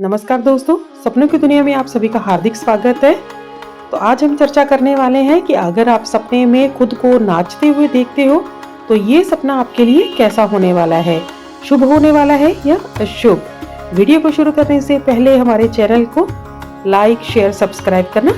नमस्कार दोस्तों, सपनों की दुनिया में आप सभी का हार्दिक स्वागत है। तो आज हम चर्चा करने वाले हैं कि अगर आप सपने में खुद को नाचते हुए देखते हो तो ये सपना आपके लिए कैसा होने वाला है, शुभ होने वाला है या अशुभ। वीडियो को शुरू करने से पहले हमारे चैनल को लाइक, शेयर, सब्सक्राइब करना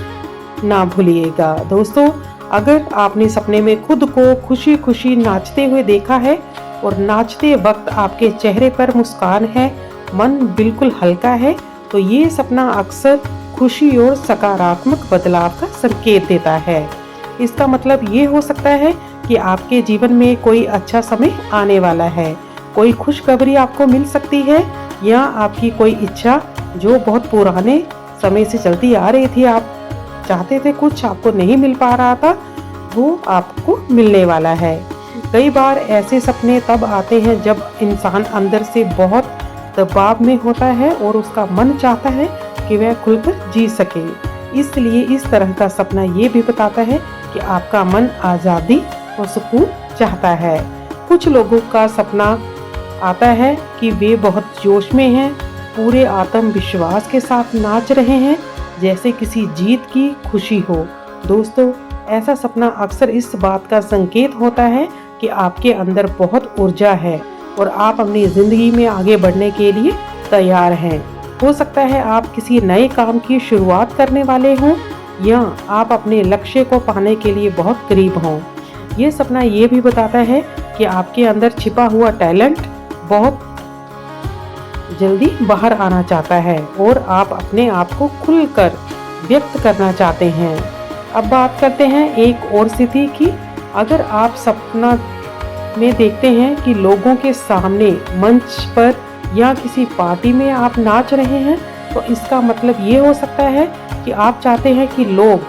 ना भूलिएगा। दोस्तों, अगर आपने सपने में खुद को खुशी खुशी नाचते हुए देखा है और नाचते वक्त आपके चेहरे पर मुस्कान है, मन बिल्कुल हल्का है, तो ये सपना अक्सर खुशी और सकारात्मक बदलाव का संकेत देता है। इसका मतलब ये हो सकता है कि आपके जीवन में कोई अच्छा समय आने वाला है, कोई खुशखबरी आपको मिल सकती है, या आपकी कोई इच्छा जो बहुत पुराने समय से चलती आ रही थी, आप चाहते थे कुछ, आपको नहीं मिल पा रहा था, वो आपको मिलने वाला है। कई बार ऐसे सपने तब आते हैं जब इंसान अंदर से बहुत दबाव में होता है और उसका मन चाहता है कि वह खुलकर जी सके। इसलिए इस तरह का सपना ये भी बताता है कि आपका मन आज़ादी और सुकून चाहता है। कुछ लोगों का सपना आता है कि वे बहुत जोश में हैं, पूरे आत्मविश्वास के साथ नाच रहे हैं, जैसे किसी जीत की खुशी हो। दोस्तों, ऐसा सपना अक्सर इस बात का संकेत होता है कि आपके अंदर बहुत ऊर्जा है और आप अपनी ज़िंदगी में आगे बढ़ने के लिए तैयार हैं। हो सकता है आप किसी नए काम की शुरुआत करने वाले हों या आप अपने लक्ष्य को पाने के लिए बहुत करीब हों। ये सपना ये भी बताता है कि आपके अंदर छिपा हुआ टैलेंट बहुत जल्दी बाहर आना चाहता है और आप अपने आप को खुलकर व्यक्त करना चाहते हैं। अब बात करते हैं एक और स्थिति की। अगर आप सपना में देखते हैं कि लोगों के सामने मंच पर या किसी पार्टी में आप नाच रहे हैं, तो इसका मतलब ये हो सकता है कि आप चाहते हैं कि लोग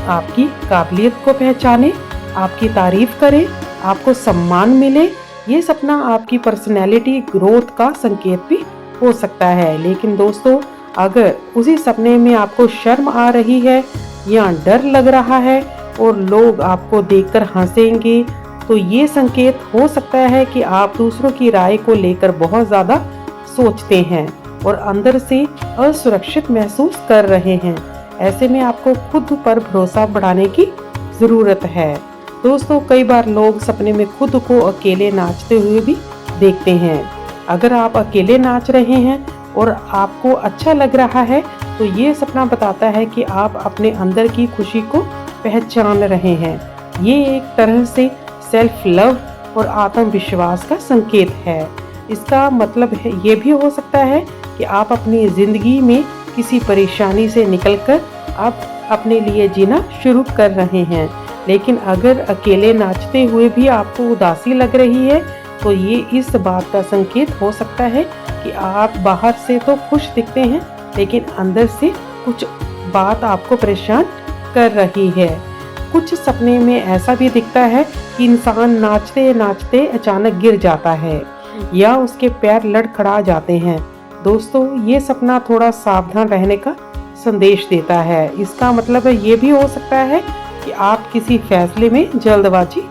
आपकी काबिलियत को पहचाने, आपकी तारीफ करें, आपको सम्मान मिले। ये सपना आपकी पर्सनैलिटी ग्रोथ का संकेत भी हो सकता है। लेकिन दोस्तों, अगर उसी सपने में आपको शर्म आ रही है या डर लग रहा है और लोग आपको देखकर हंसेंगे, तो ये संकेत हो सकता है कि आप दूसरों की राय को लेकर बहुत ज़्यादा सोचते हैं और अंदर से असुरक्षित महसूस कर रहे हैं। ऐसे में आपको खुद पर भरोसा बढ़ाने की ज़रूरत है। दोस्तों, कई बार लोग सपने में खुद को अकेले नाचते हुए भी देखते हैं। अगर आप अकेले नाच रहे हैं और आपको अच्छा लग रहा है, तो ये सपना बताता है कि आप अपने अंदर की खुशी को पहचान रहे हैं। ये एक तरह से सेल्फ लव और आत्मविश्वास का संकेत है। इसका मतलब है ये भी हो सकता है कि आप अपनी ज़िंदगी में किसी परेशानी से निकलकर आप अपने लिए जीना शुरू कर रहे हैं। लेकिन अगर अकेले नाचते हुए भी आपको उदासी लग रही है, तो ये इस बात का संकेत हो सकता है कि आप बाहर से तो खुश दिखते हैं, लेकिन अंदर से कुछ बात आपको परेशान कर रही है। कुछ सपने में ऐसा भी दिखता है कि इंसान नाचते नाचते अचानक गिर जाता है या उसके पैर लड़खड़ा जाते हैं। दोस्तों, ये सपना थोड़ा सावधान रहने का संदेश देता है। इसका मतलब ये भी हो सकता है कि आप किसी फैसले में जल्दबाजी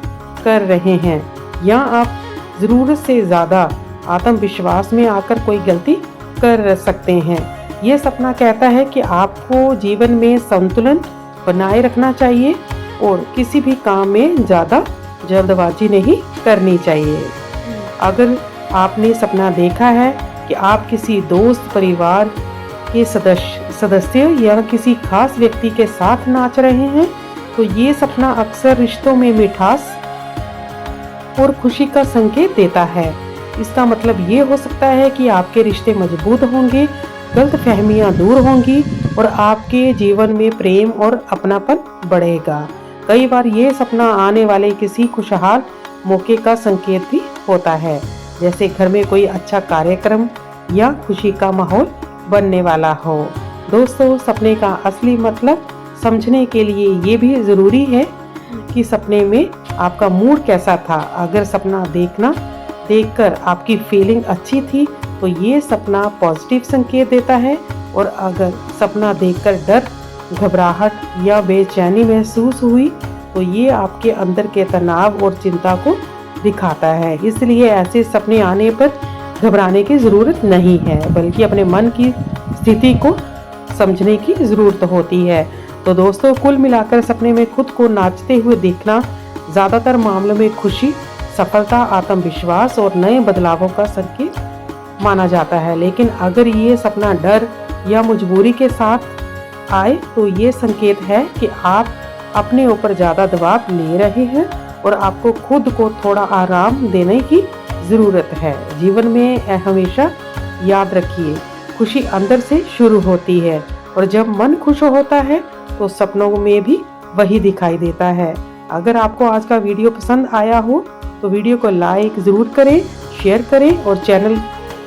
कर रहे हैं या आप ज़रूरत से ज़्यादा आत्मविश्वास में आकर कोई गलती कर सकते हैं। ये सपना कहता है कि आपको जीवन में संतुलन बनाए रखना चाहिए और किसी भी काम में ज़्यादा जल्दबाजी नहीं करनी चाहिए। अगर आपने सपना देखा है कि आप किसी दोस्त, परिवार के सदस्य या किसी खास व्यक्ति के साथ नाच रहे हैं, तो ये सपना अक्सर रिश्तों में मिठास और खुशी का संकेत देता है। इसका मतलब ये हो सकता है कि आपके रिश्ते मजबूत होंगे, गलतफहमियां दूर होंगी और आपके जीवन में प्रेम और अपनापन बढ़ेगा। कई बार ये सपना आने वाले किसी खुशहाल मौके का संकेत भी होता है, जैसे घर में कोई अच्छा कार्यक्रम या खुशी का माहौल बनने वाला हो। दोस्तों, सपने का असली मतलब समझने के लिए ये भी ज़रूरी है कि सपने में आपका मूड कैसा था। अगर सपना देखकर आपकी फीलिंग अच्छी थी, तो ये सपना पॉजिटिव संकेत देता है, और अगर सपना देखकर डर, घबराहट या बेचैनी महसूस हुई, तो ये आपके अंदर के तनाव और चिंता को दिखाता है। इसलिए ऐसे सपने आने पर घबराने की ज़रूरत नहीं है, बल्कि अपने मन की स्थिति को समझने की ज़रूरत होती है। तो दोस्तों, कुल मिलाकर सपने में खुद को नाचते हुए देखना ज़्यादातर मामलों में खुशी, सफलता, आत्मविश्वास और नए बदलावों का संकेत माना जाता है। लेकिन अगर ये सपना डर या मजबूरी के साथ आए तो ये संकेत है कि आप अपने ऊपर ज़्यादा दबाव ले रहे हैं और आपको खुद को थोड़ा आराम देने की ज़रूरत है। जीवन में हमेशा याद रखिए, खुशी अंदर से शुरू होती है और जब मन खुश होता है तो सपनों में भी वही दिखाई देता है। अगर आपको आज का वीडियो पसंद आया हो तो वीडियो को लाइक ज़रूर करें, शेयर करें और चैनल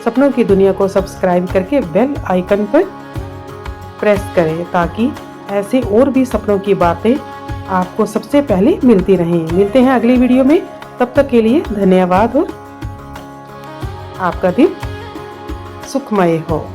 सपनों की दुनिया को सब्सक्राइब करके बेल आइकन पर प्रेस करें ताकि ऐसे और भी सपनों की बातें आपको सबसे पहले मिलती रहें। मिलते हैं अगली वीडियो में, तब तक के लिए धन्यवाद और आपका दिन सुखमय हो।